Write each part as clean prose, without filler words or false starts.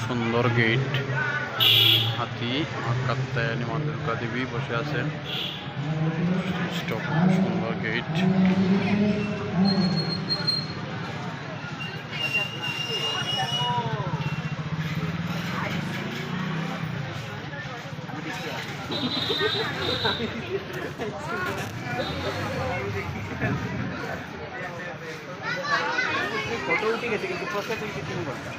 সুন্দর গেট, হাতি কাত্যায়নী মা দুর্গা দেবী বসে আছেন। সুন্দর গেট। ফটো উঠে গেছে কিন্তু প্রসেস হয়েছে 3 ঘন্টা।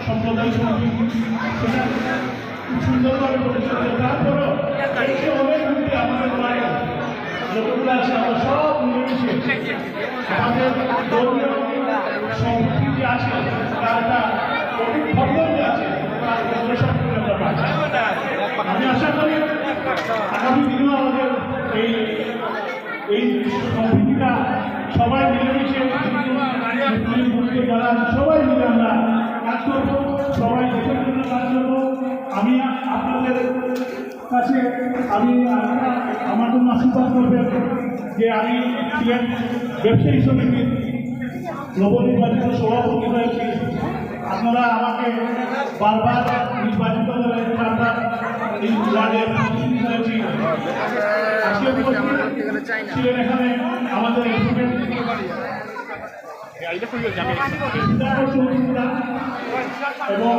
সম্প্রদায় সুন্দরভাবে পরিচালিত। তারপরও আমাদের যতগুলো আছে আমরা সব মিলেমিশে আমাদের ধর্মীয় সংস্কৃতি আছে, তার একটা অভিভাবক আছে, আমি আশা করি আগামী দিনেও আমাদের এই সংস্কৃতিটা সবাই মিলেমিশে যারা আছে সবাই মিলে আমরা কাজ করবো, সবাই দেশের জন্য কাজ করবো। আমি আপনাদের কাছে আমার জন্য আশীর্বাদ করবেন যে আমি সিলেট ব্যবসায়ী সমিতির নবনির্বাচিত সভাপতি হয়েছি। আপনারা আমাকে বারবার নির্বাচিত করে আমরা এই ওয়ার্ডের প্রতিনিধি হয়েছি। ছিলেন এখানে আমাদের এবং